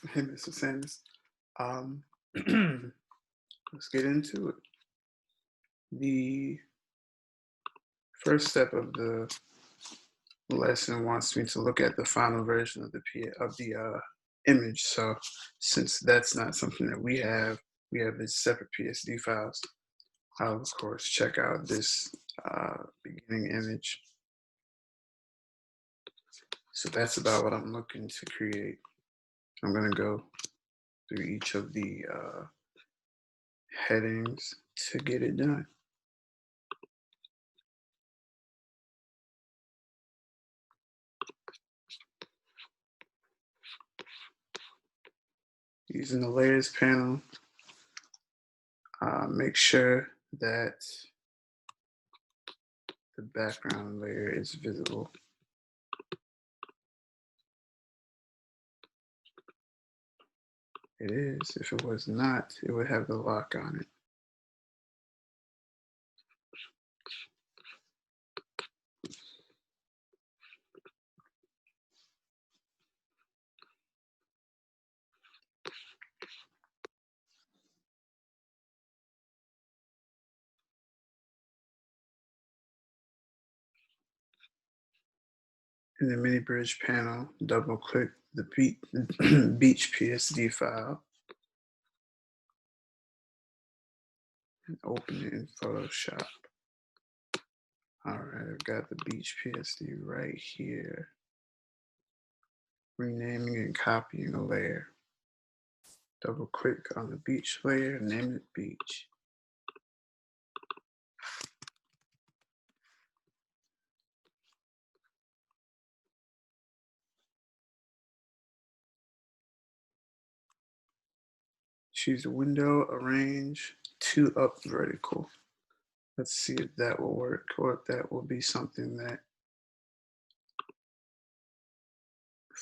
Hey, Mr. Sanders. Um, let's get into it. The first step of the lesson wants me to look at the final version of the image. So, since that's not something that we have these separate PSD files. I'll of course check out this beginning image. So that's about what I'm looking to create. I'm gonna go through each of the headings to get it done. Using the layers panel, make sure that the background layer is visible. It is. If it was not, it would have the lock on it. In the mini bridge panel, double click the beach PSD file and open it in Photoshop. All right, I've got the beach PSD right here. Renaming and copying a layer. Double click on the beach layer, name it beach. Choose the window, arrange to up vertical. Let's see if that will work or if that will be something that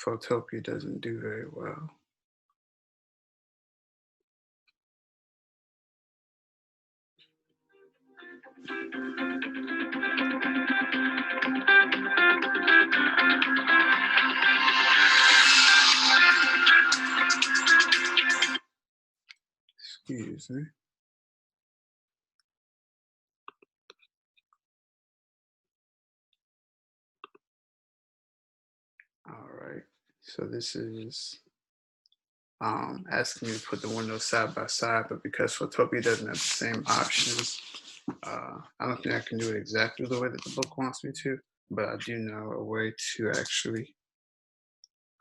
Photopia doesn't do very well. Excuse me. All right, so this is asking me to put the windows side by side, but because Photopia doesn't have the same options, I don't think I can do it exactly the way that the book wants me to, but I do know a way to actually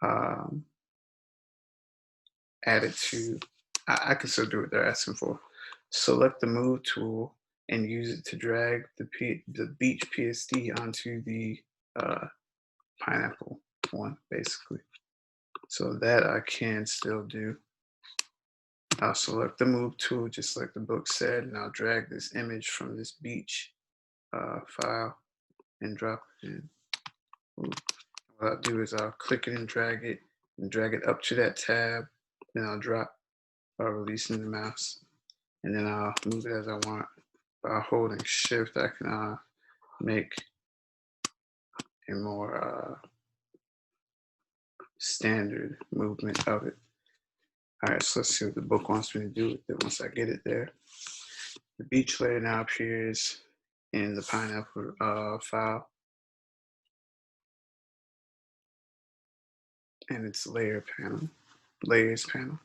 um, add it to, I can still do what they're asking for. Select the move tool and use it to drag the beach PSD onto the uh, pineapple one, basically. So that I can still do. I'll select the move tool, just like the book said, and I'll drag this image from this beach file and drop it in. Ooh. What I'll do is I'll click it and drag it up to that tab. Then I'll drop by releasing the mouse, and then I'll move it as I want. By holding shift, I can make a more standard movement of it. All right, so let's see what the book wants me to do with it once I get it there. The beach layer now appears in the pineapple file, and it's layers panel.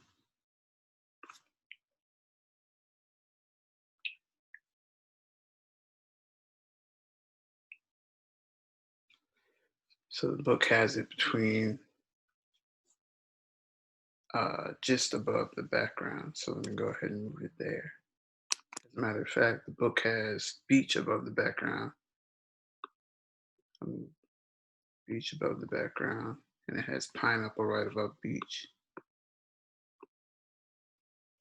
So the book has it between just above the background. So let me go ahead and move it there. As a matter of fact, the book has beach above the background. Beach above the background, and it has pineapple right above beach.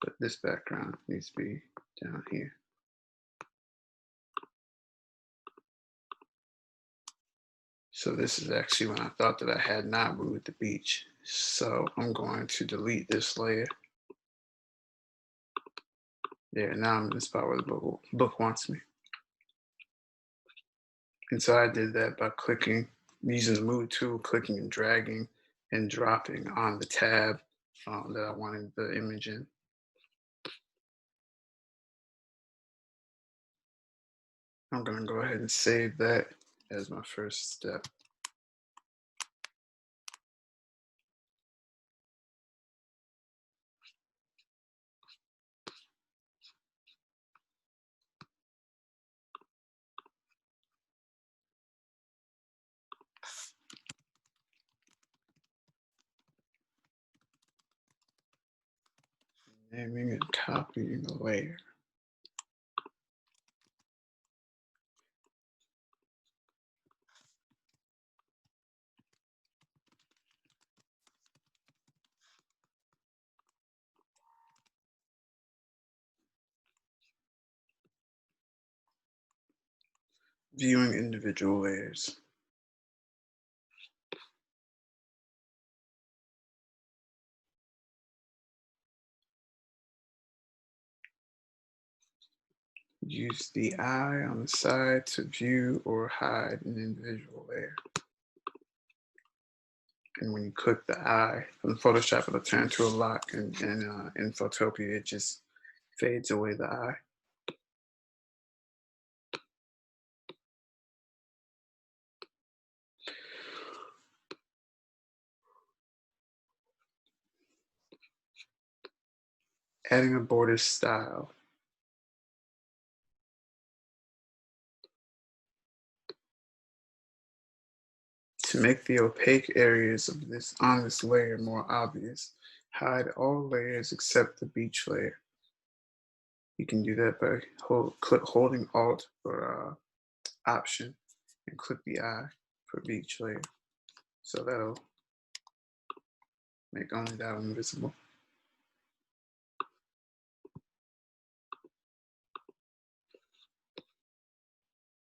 But this background needs to be down here. So this is actually when I thought that I had not moved the beach. So I'm going to delete this layer. There, now I'm in the spot where the book wants me. And so I did that by clicking, using the move tool, clicking and dragging and dropping on the tab that I wanted the image in. I'm gonna go ahead and save that as my first step. Naming and copying the layer. Viewing individual layers. Use the eye on the side to view or hide an individual layer. And when you click the eye from Photoshop, it'll turn to a lock, and in Photopia, it just fades away the eye. Adding a border style. To make the opaque areas of this layer more obvious, hide all layers except the beach layer. You can do that by holding Alt or Option and click the eye for beach layer. So that'll make only that one visible.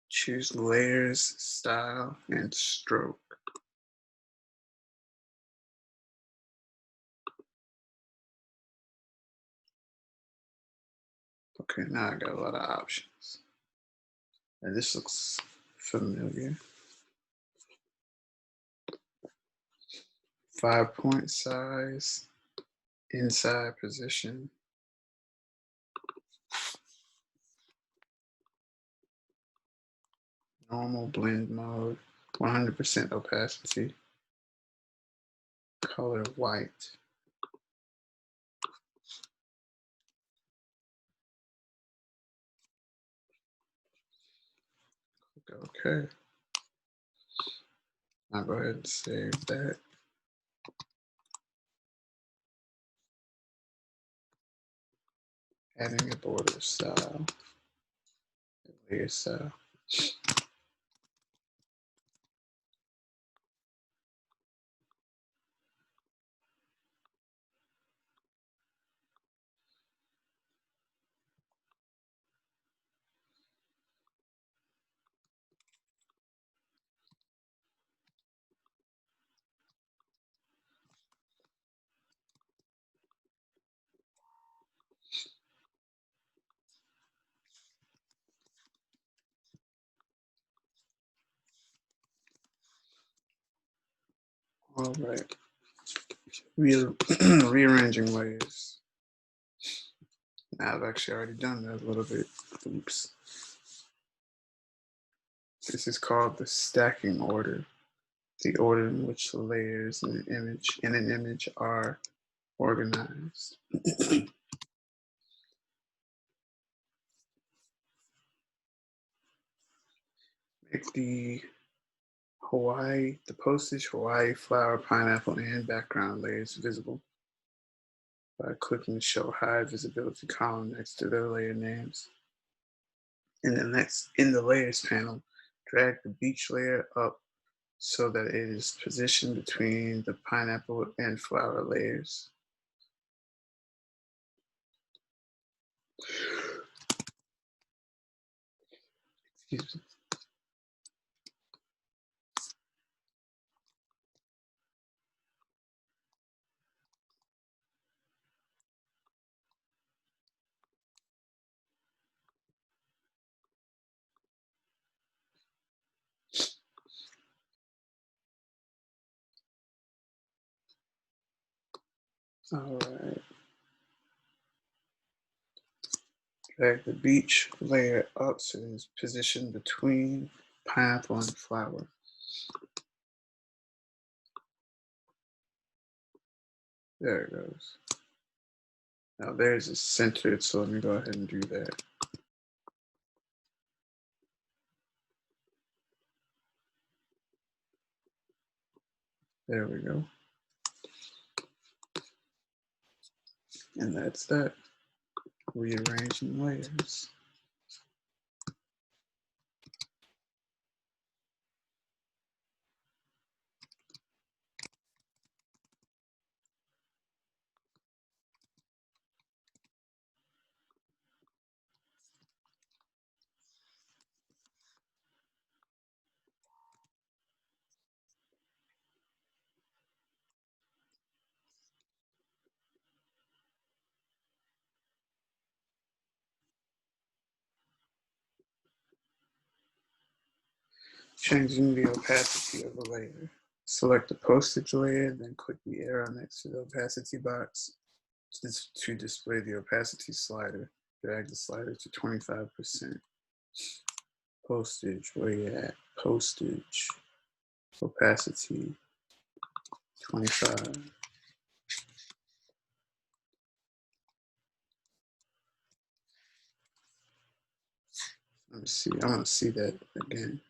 Choose layers, style, and stroke. Okay, now I got a lot of options. And this looks familiar. 5-point size, inside position, normal blend mode, 100% opacity, color white. Okay. I'll go ahead and save that. Adding a border style, layer style. All right. Rearranging layers. Now I've actually already done that a little bit. Oops. This is called the stacking order, the order in which the layers in an image are organized. Make the postage, Hawaii, flower, pineapple, and background layers visible by clicking the Show Hide Visibility column next to their layer names. In the Layers panel, drag the beach layer up so that it is positioned between the pineapple and flower layers. Excuse me. All right. Drag the beach layer up so it's positioned between pineapple and flower. There it goes. Now there's it centered, so let me go ahead and do that. There we go. And that's that. Rearranging layers. Changing the opacity of a layer. Select the postage layer, then click the arrow next to the opacity box to display the opacity slider. Drag the slider to 25%. Postage, where you at? Postage, opacity, 25. Let me see, I want to see that again.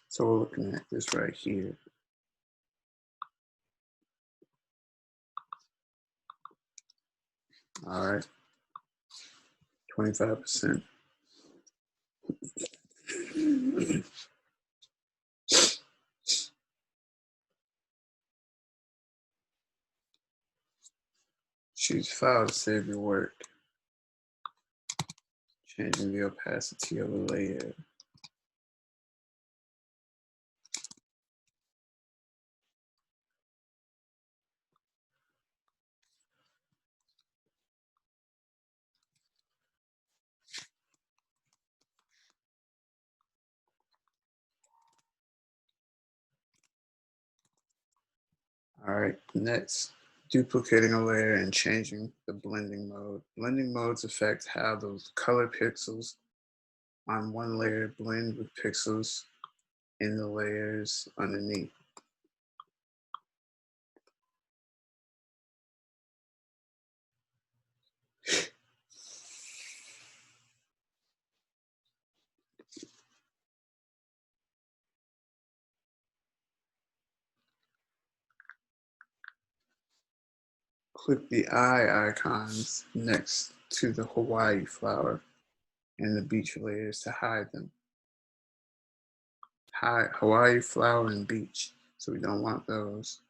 So we're looking at this right here. All right, 25%. Choose file to save your work. Changing the opacity of a layer. All right, next, duplicating a layer and changing the blending mode. Blending modes affect how those color pixels on one layer blend with pixels in the layers underneath. Click the eye icons next to the Hawaii flower and the beach layers to hide them. Hide Hawaii flower and beach, so we don't want those.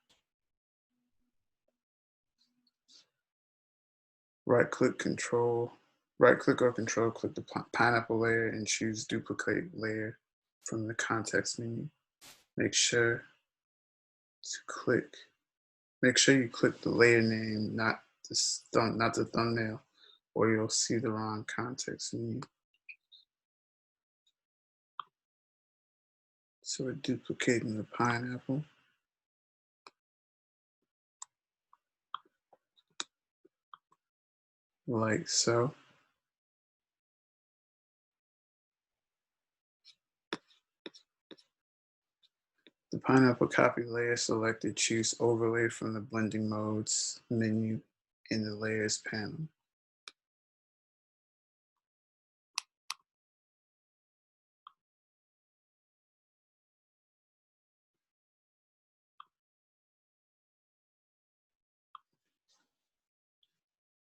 Right click or control click the pineapple layer and choose duplicate layer from the context menu. Make sure you click the layer name, not the thumbnail, or you'll see the wrong context menu. So we're duplicating the pineapple. Like so. The pineapple copy layer selected, choose overlay from the blending modes menu in the layers panel.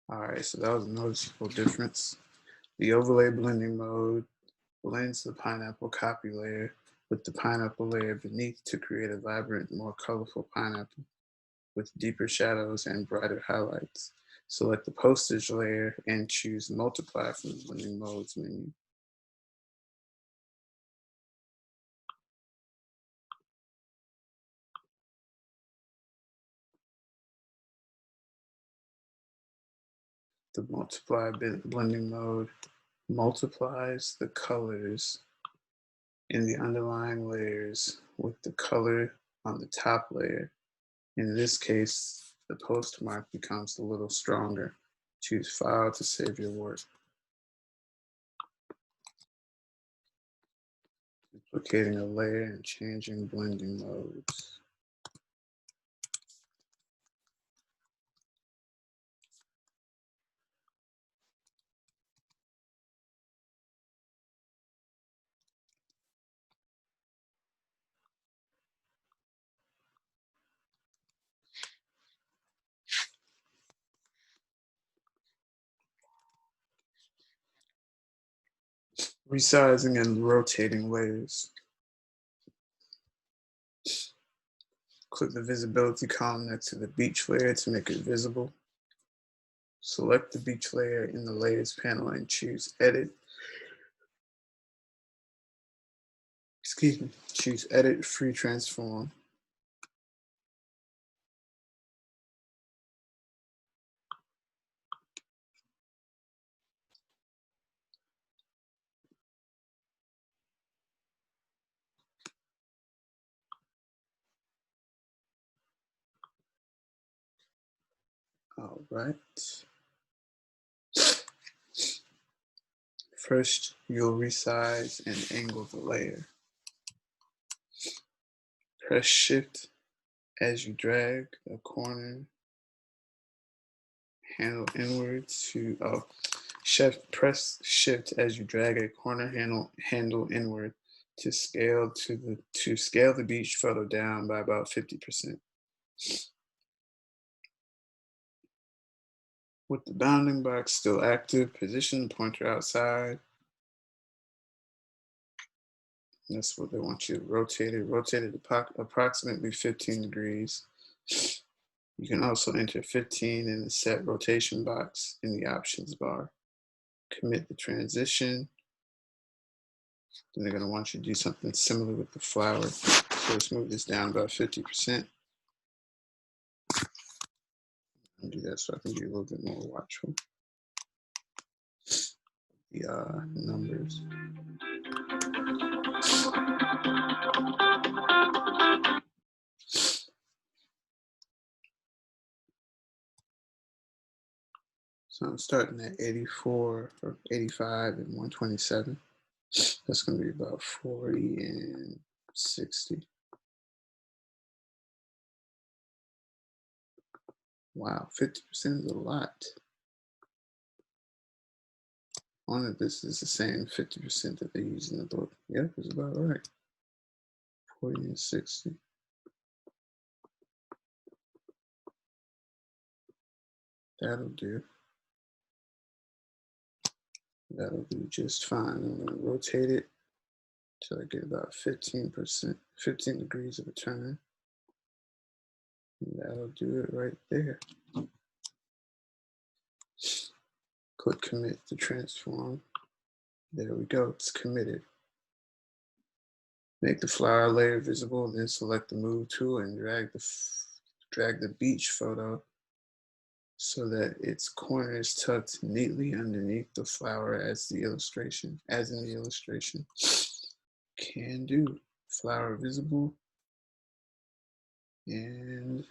All right, so that was a noticeable difference. The overlay blending mode blends the pineapple copy layer with the pineapple layer beneath to create a vibrant, more colorful pineapple with deeper shadows and brighter highlights. Select the postage layer and choose multiply from the blending modes menu. The multiply blending mode multiplies the colors in the underlying layers with the color on the top layer. In this case, the postmark becomes a little stronger. Choose File to save your work. Duplicating a layer and changing blending modes. Resizing and rotating layers. Click the visibility column next to the beach layer to make it visible. Select the beach layer in the Layers panel and choose Edit Free Transform. All right. First, you'll resize and angle the layer. Press Shift as you drag a corner handle inward to press Shift as you drag a corner handle inward to scale the beach photo down by about 50%. With the bounding box still active, position the pointer outside. That's what they want you to rotate it. Rotate it approximately 15 degrees. You can also enter 15 in the set rotation box in the options bar. Commit the transition. Then they're going to want you to do something similar with the flower. So let's move this down about 50%. I'll do that so I can be a little bit more watchful. The numbers. So I'm starting at 84 or 85 and 127. That's going to be about 40 and 60. Wow, 50% is a lot. I wonder if this is the same 50% that they use in the book. Yep, it's about right. 40 and 60. That'll do. That'll do just fine. I'm going to rotate it till I get about 15%, 15 degrees of a turn. And that'll do it right there. Click Commit to transform. There we go, it's committed. Make the flower layer visible, then select the Move tool and drag the beach photo so that its corner is tucked neatly underneath the flower as in the illustration. Can do. Flower visible. And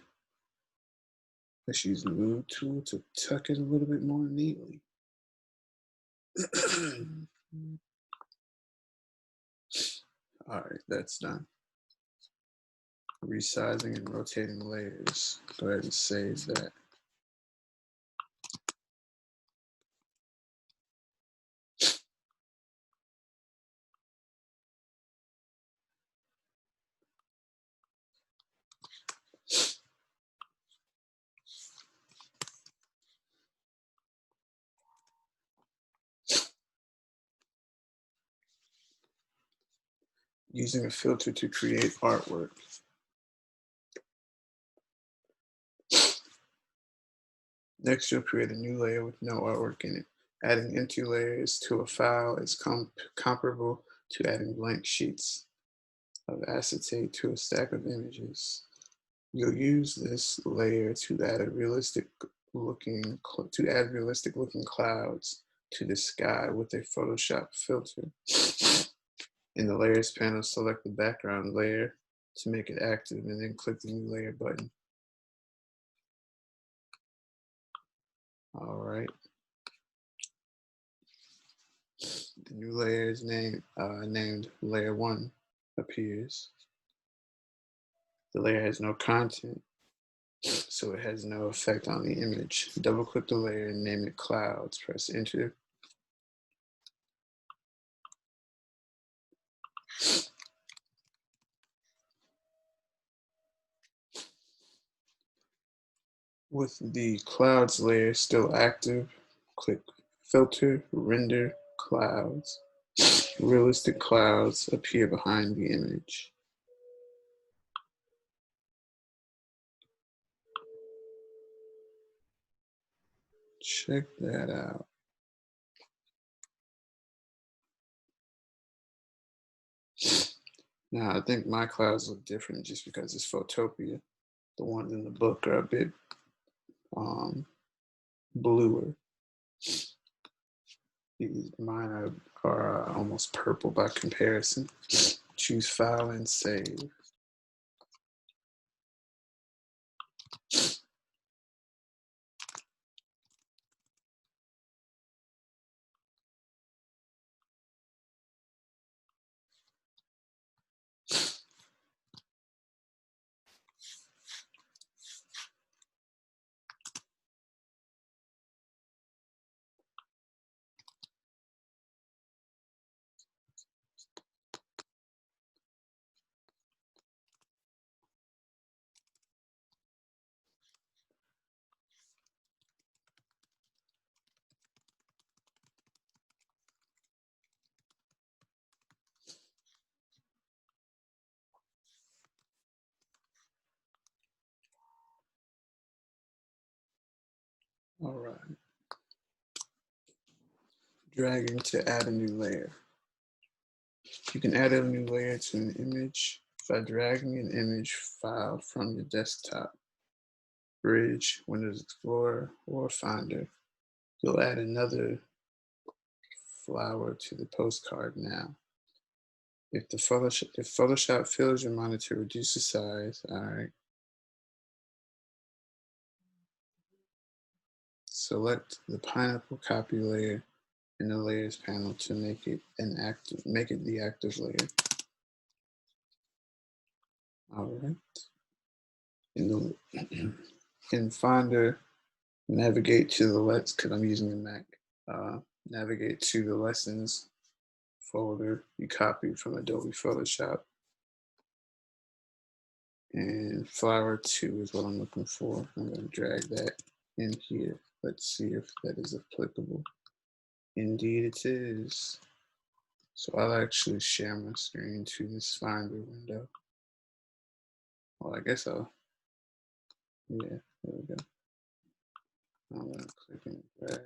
let's use the Move tool to tuck it a little bit more neatly. All right, that's done. Resizing and rotating layers. Go ahead and save that. Using a filter to create artwork. Next, you'll create a new layer with no artwork in it. Adding empty layers to a file is comparable to adding blank sheets of acetate to a stack of images. You'll use this layer to add realistic looking clouds to the sky with a Photoshop filter. In the Layers panel, select the background layer to make it active and then click the New Layer button. All right. The new layer is named layer one appears. The layer has no content, so it has no effect on the image. Double click the layer and name it clouds. Press enter. With the clouds layer still active, click filter, render clouds. Realistic clouds appear behind the image. Check that out. Now, I think my clouds look different just because it's Photopia. The ones in the book are a bit bluer. Mine are almost purple by comparison. Choose File and Save. All right. Dragging to add a new layer. You can add a new layer to an image by dragging an image file from your desktop, Bridge, Windows Explorer, or Finder. You'll add another flower to the postcard now. If Photoshop fills your monitor, reduce the size. All right. Select the pineapple copy layer in the layers panel to make it the active layer. All right. In the in Finder, navigate to the because I'm using a Mac. Navigate to the lessons folder you copied from Adobe Photoshop. And flower 2 is what I'm looking for. I'm going to drag that in here. Let's see if that is applicable. Indeed it is. So I'll actually share my screen to this Finder window. Well, I guess yeah, there we go. I'm going to click and drag.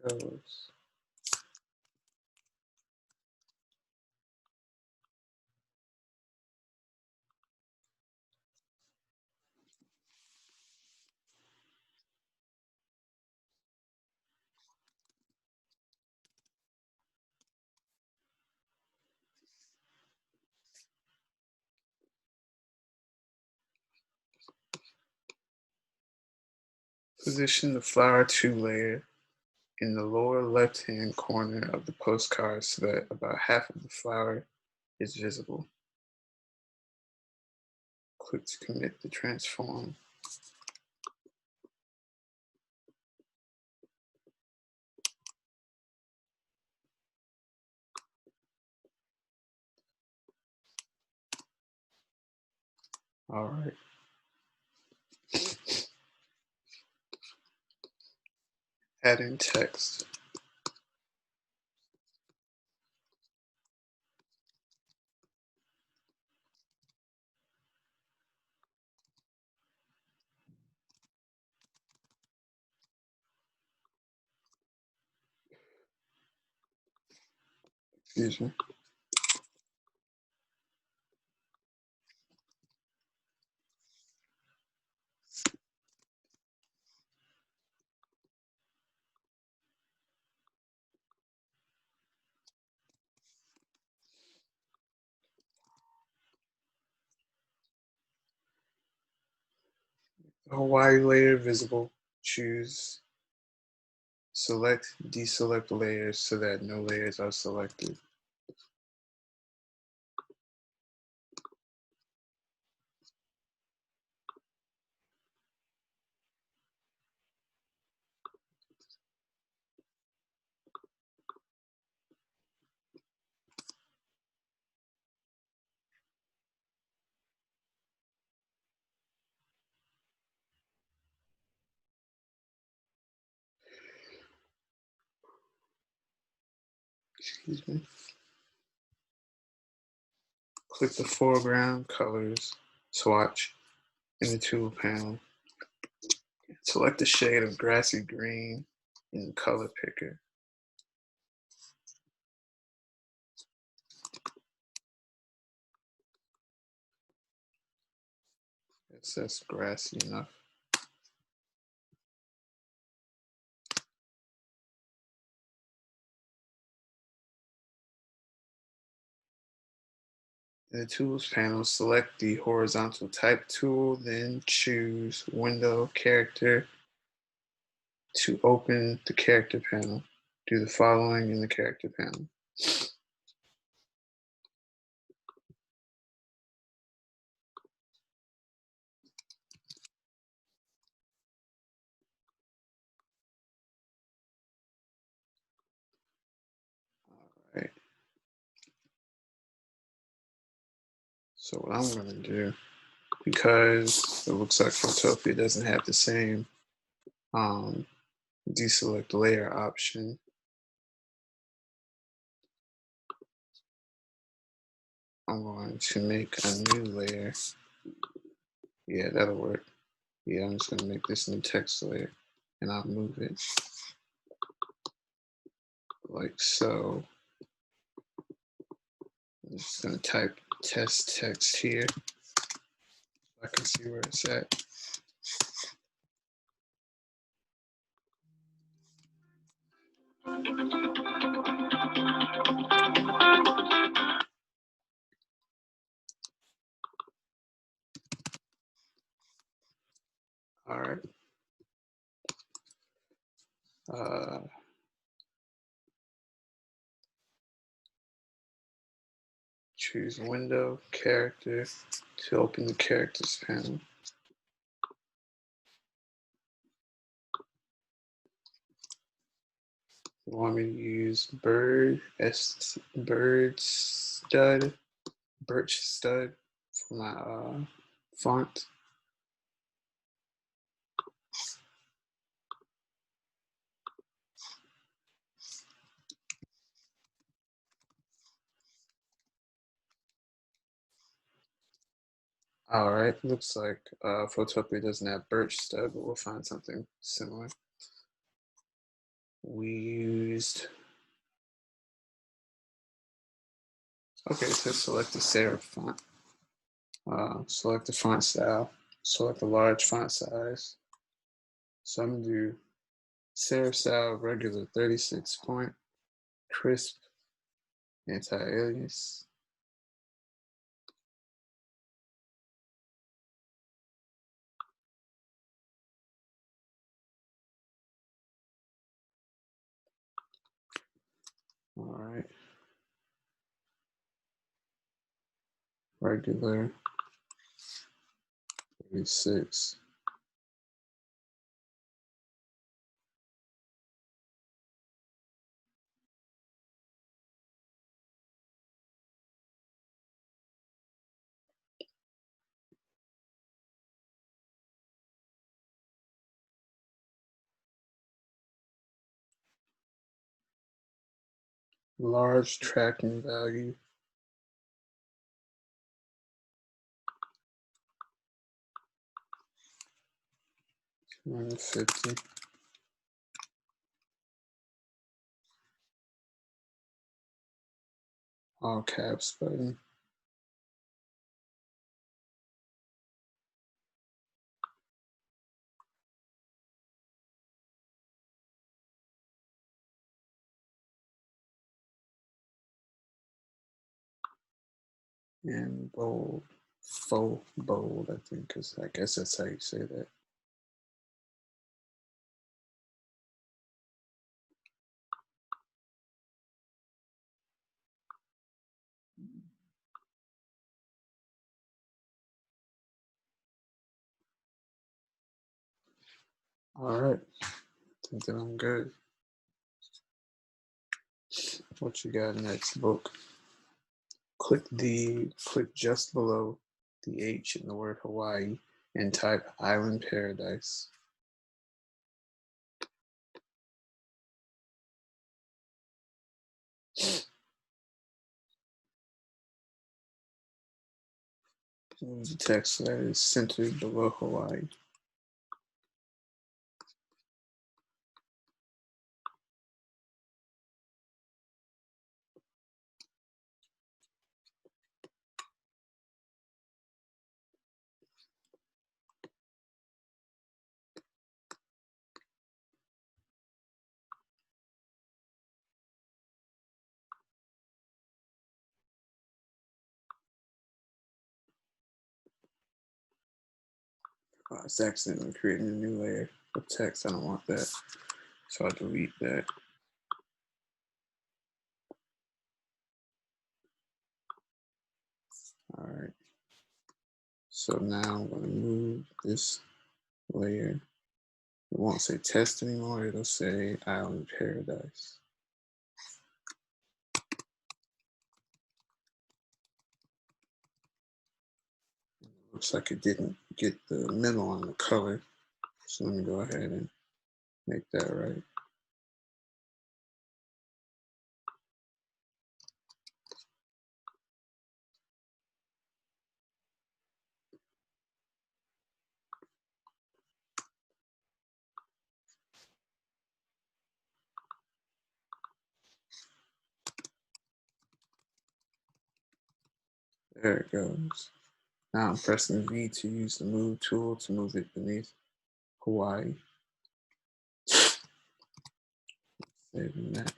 There it goes. Position the flower 2 layer in the lower left-hand corner of the postcard so that about half of the flower is visible. Click to commit the transform. All right. Adding text. Excuse me. Hawaii layer visible. Choose select deselect layers so that no layers are selected. Excuse me. Click the foreground colors swatch in the tool panel. Select the shade of grassy green in the color picker. Yes, that's grassy enough. In the Tools panel, select the horizontal type tool, then choose Window Character to open the character panel. Do the following in the character panel. All right. So what I'm going to do, because it looks like Photopia doesn't have the same um, deselect layer option, I'm going to make a new layer. Yeah, that'll work. Yeah, I'm just going to make this new text layer and I'll move it like so. I'm just going to type test text here so I can see where it's at. All right. Uh, choose Window, Character to open the Characters panel. You want me to use birch stud for my font. All right, looks like Photopia doesn't have birch stud, but we'll find something similar. We used, okay, so select the serif font. Select the font style, select the large font size. So I'm gonna do serif style regular 36 point, crisp, anti-alias. All right, regular 36. Large tracking value. 150. All caps button. And bold, faux bold, I think, because I guess that's how you say that. All right, I think that I'm good. What you got next, book? Click just below the H in the word Hawaii and type Island Paradise. Move the text that is centered below Hawaii. It's accidentally creating a new layer of text. I don't want that, so I delete that. All right. So now I'm going to move this layer. It won't say test anymore. It'll say Island Paradise. Looks like it didn't get the memo on the color. So let me go ahead and make that right. There it goes. Now I'm pressing V to use the move tool to move it beneath Hawaii. Saving that.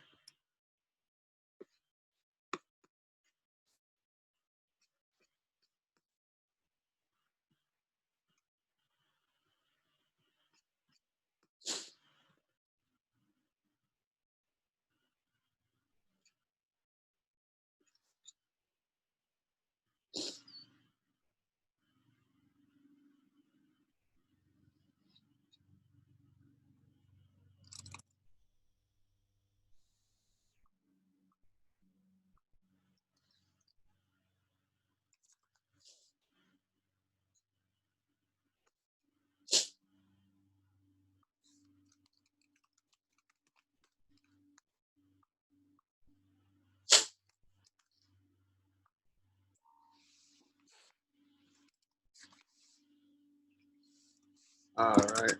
All right.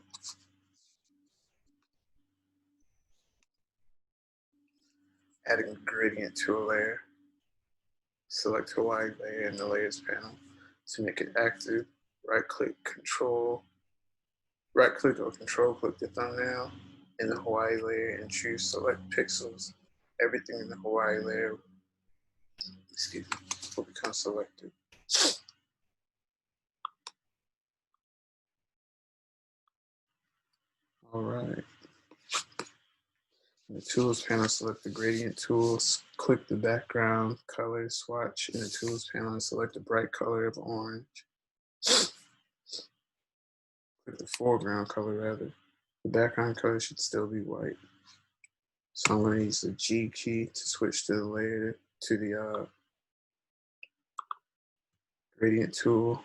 Adding a gradient to a layer. Select Hawaii layer in the layers panel. To make it active, right click or control click the thumbnail in the Hawaii layer and choose select pixels. Everything in the Hawaii layer, will become selected. All right. In the tools panel, select the gradient tools, click the background color swatch in the tools panel and select the bright color of orange. Click the foreground color rather. The background color should still be white. So I'm going to use the G key to switch to the layer to the gradient tool.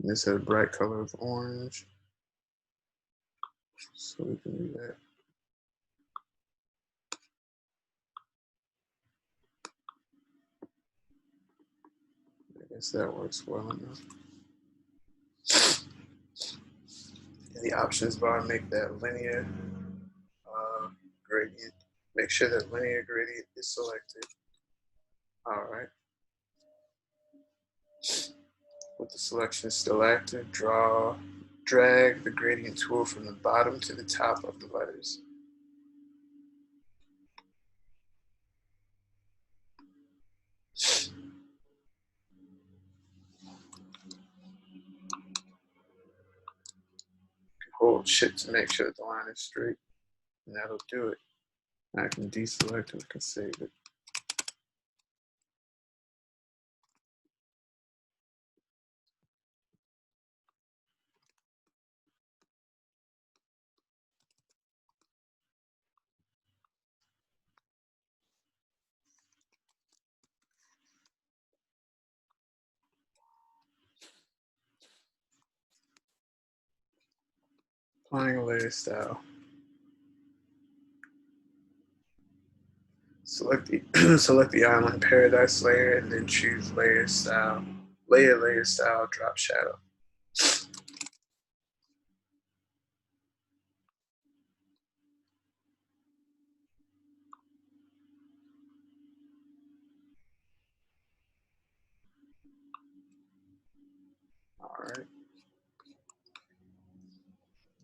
And this has a bright color of orange. So we can do that. I guess that works well enough. In the options bar, make that linear gradient. Make sure that linear gradient is selected. All right. With the selection still active, drag the gradient tool from the bottom to the top of the letters. Hold shift to make sure that the line is straight, and that'll do it. I can deselect and I can save it. Applying a layer style. Select the select the island paradise layer and then choose layer style. Layer style drop shadow. Alright.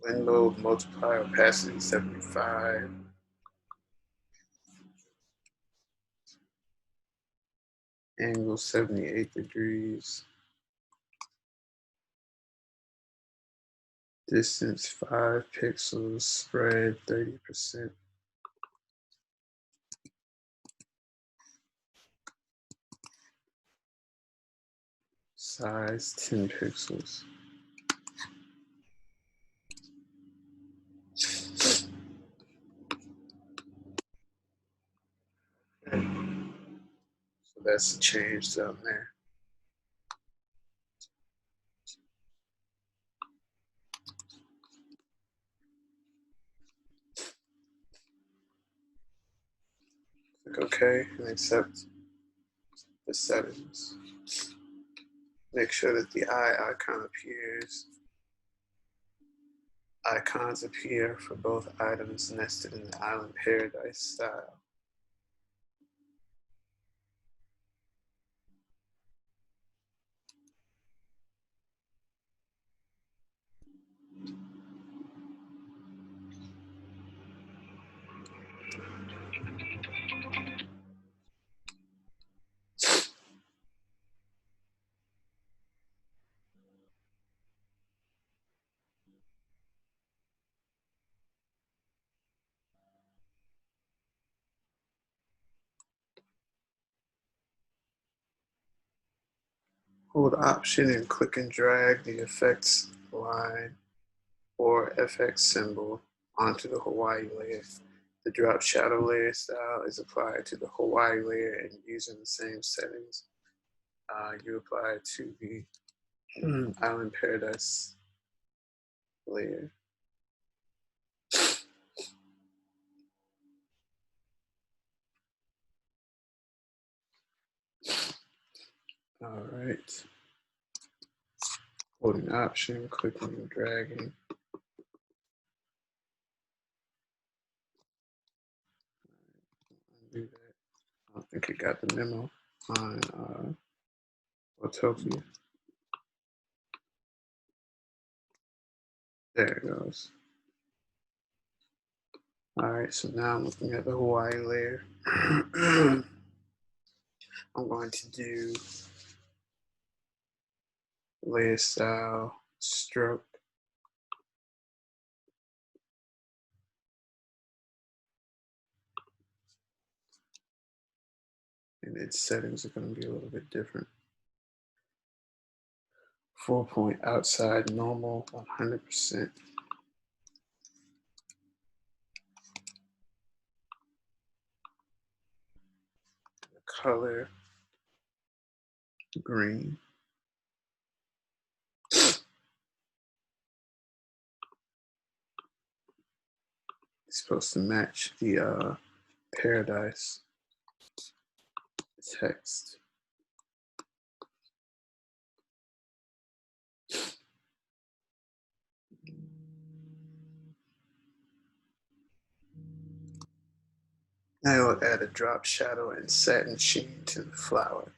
Blend mode multiply opacity 75. Angle 78 degrees. Distance 5 pixels. Spread 30%. Size 10 pixels. So that's the change down there. Click OK and accept the settings. Make sure that the eye icon appears. Icons appear for both items nested in the island paradise style. Hold Option and click and drag the effects line or FX symbol onto the Hawaii layer. The drop shadow layer style is applied to the Hawaii layer and using the same settings you apply to the Island Paradise layer. All right. Holding Option, clicking and dragging. Undo that. I don't think it got the memo on Autopia. There it goes. All right, so now I'm looking at the Hawaii layer. I'm going to do layer style, stroke. And its settings are going to be a little bit different. 4-point outside normal 100%. The color green. It's supposed to match the paradise text. Now I'll add a drop shadow and satin sheen to the flower.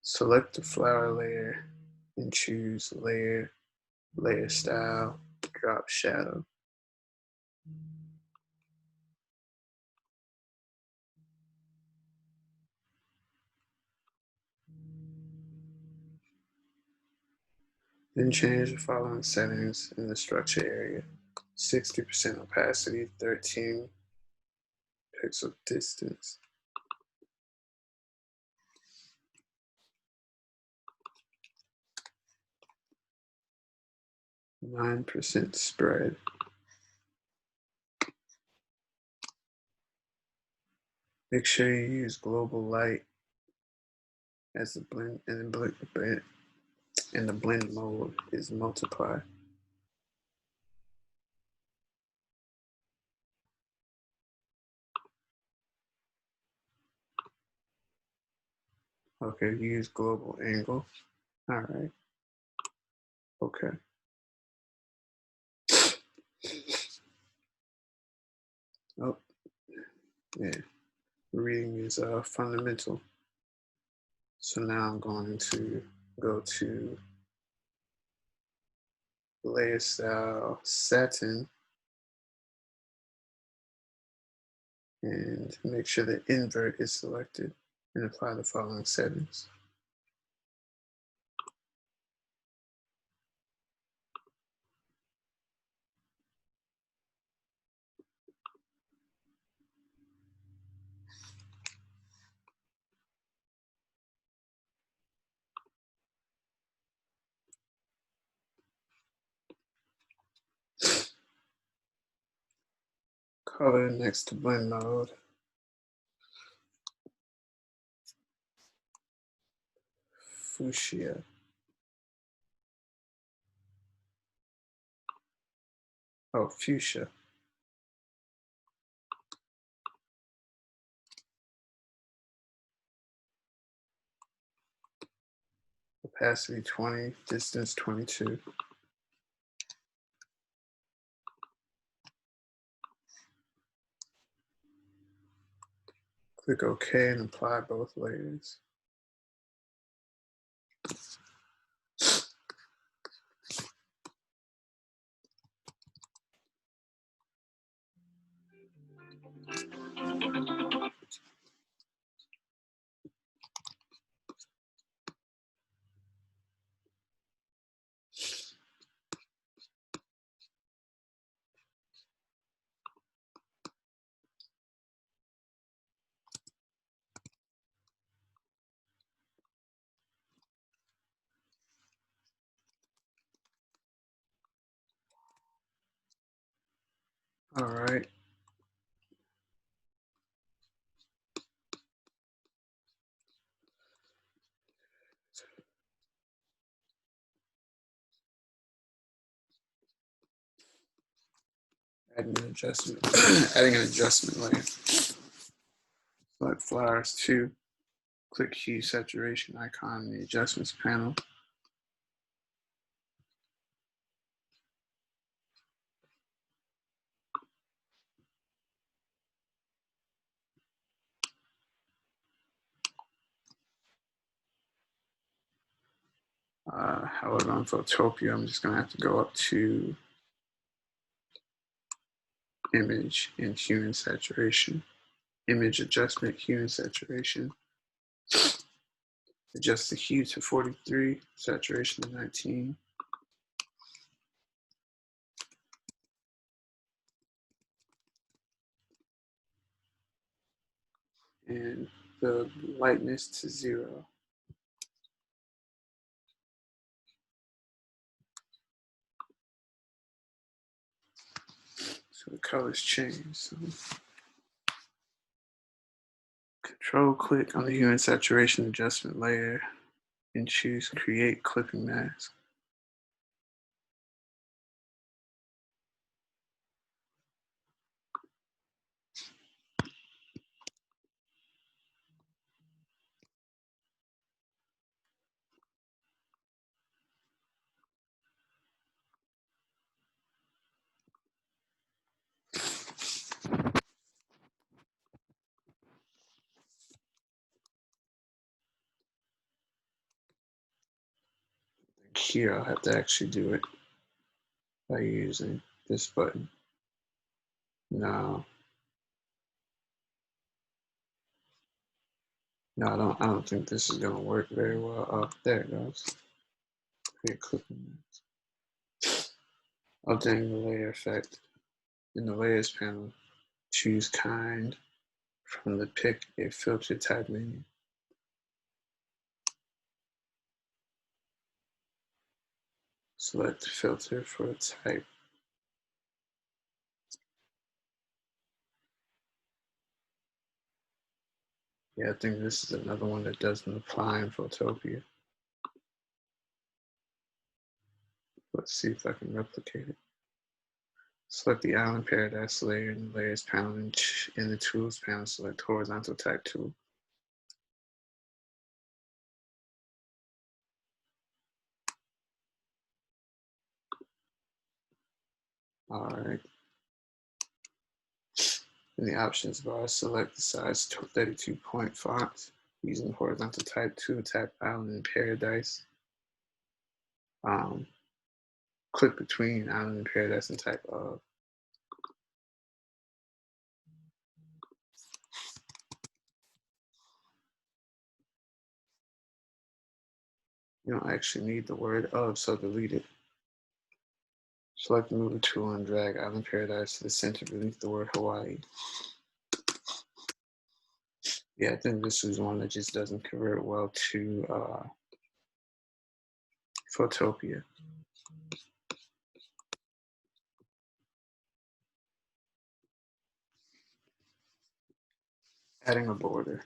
Select the flower layer and choose layer, layer style, drop shadow. Then change the following settings in the structure area. 60% opacity, 13 pixel distance. 9% spread. Make sure you use global light as the blend and the blend mode is multiply. Okay, use global angle. All right. Okay. Oh, yeah. Reading is fundamental. So now I'm going to go to layer style satin and make sure the invert is selected and apply the following settings. Color next to blend mode. Fuchsia. Oh, fuchsia. Opacity 20, distance 22. Click OK and apply both layers. All right. Adding an adjustment, adding an adjustment layer. Select flowers 2. Click hue saturation icon in the adjustments panel. However, on Photopia, I'm just going to have to go up to image and hue and saturation. Image adjustment, hue and saturation. Adjust the hue to 43, saturation to 19. And the lightness to 0. So the colors change. So control click on the hue and saturation adjustment layer and choose create clipping mask. Here I'll have to actually do it by using this button. No, no, I don't think this is gonna work very well. Oh, there it goes. Create clipping mask. Updating the layer effect. In the layers panel, choose kind from the pick a filter type menu. Select filter for a type. Yeah, I think this is another one that doesn't apply in Photopia. Let's see if I can replicate it. Select the Island Paradise layer in the Layers panel and in the Tools panel, select Horizontal Type Tool. All right. In the options bar, select the size 32-point font using horizontal type 2, type Island and Paradise. Um, click between Island and Paradise and type of. You don't actually need the word of, so delete it. Select the moving tool and drag Island Paradise to the center beneath the word Hawaii. Yeah, I think this is one that just doesn't convert well to Photopia. Adding a border.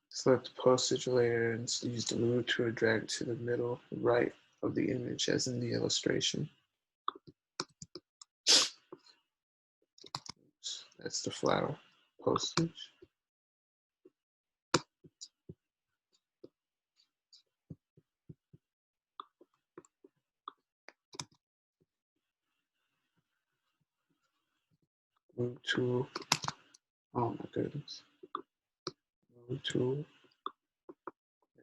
Select the postage layer and use the move tool to drag it to the middle right of the image as in the illustration. That's the flower postage. Move tool. Oh my goodness. Move tool.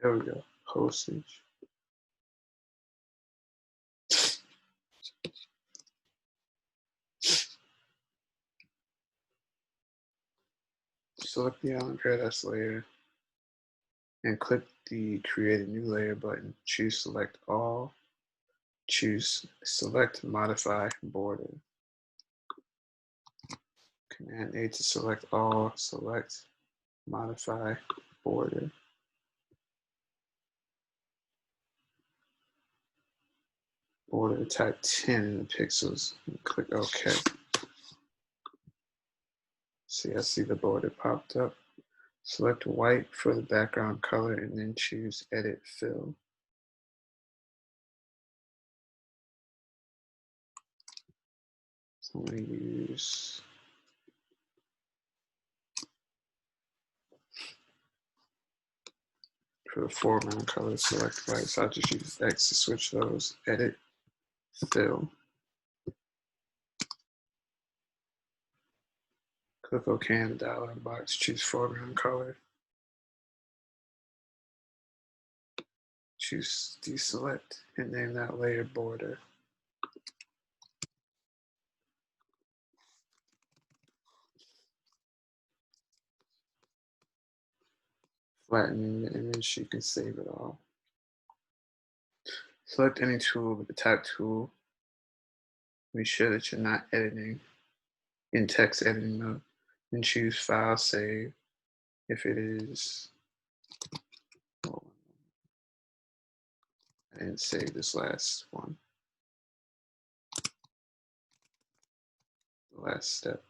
There we go. Postage. Select the Island Paradise layer and click the Create a New Layer button. Choose Select All. Choose Select Modify Border. Command A to select all. Select Modify Border. Border type 10 in the pixels and click OK. See, I see the border popped up. Select white for the background color and then choose Edit Fill. So I'm going to use for the foreground color, select white. So I'll just use X to switch those. Edit Fill. Click OK in the dialog box. Choose foreground color. Choose Deselect and name that layer Border. Flattening the image, you can save it all. Select any tool with the type tool. Make sure that you're not editing in text editing mode. And choose File, Save. If it is, oh, I didn't save this last one, the last step.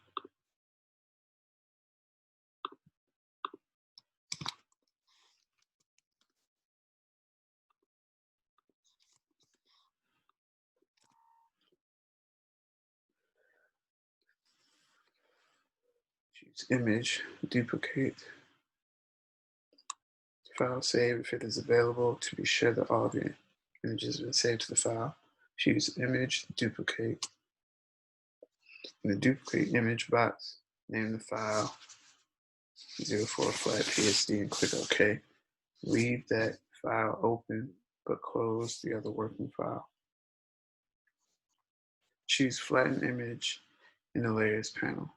Choose Image, Duplicate. File, Save if it is available to be sure that all the images have been saved to the file. Choose Image, Duplicate. In the Duplicate Image box, name the file 04 flat PSD and click OK. Leave that file open, but close the other working file. Choose Flatten Image in the Layers panel.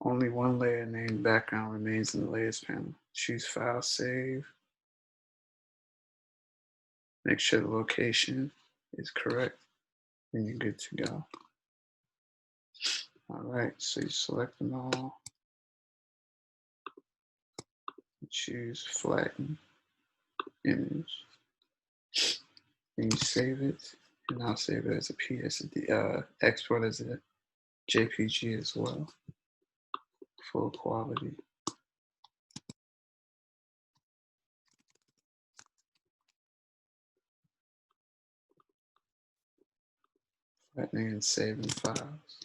Only one layer named Background remains in the Layers panel. Choose File, Save. Make sure the location is correct, and you're good to go. All right, so you select them all. Choose Flatten Image. And you save it, and I'll save it as a PSD, export as a JPG as well, full quality. Flattening and saving files.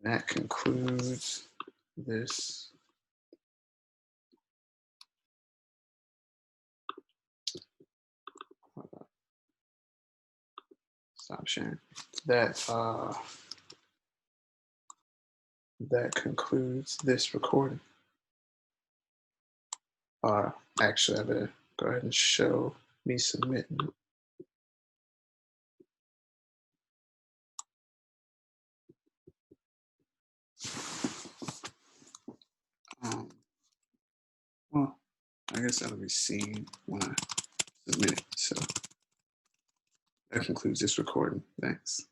That concludes this. Stop sharing. That that concludes this recording. Actually, I better go ahead and show me submitting it. Um, well, I guess that'll be seen when I submit it. So that concludes this recording. Thanks.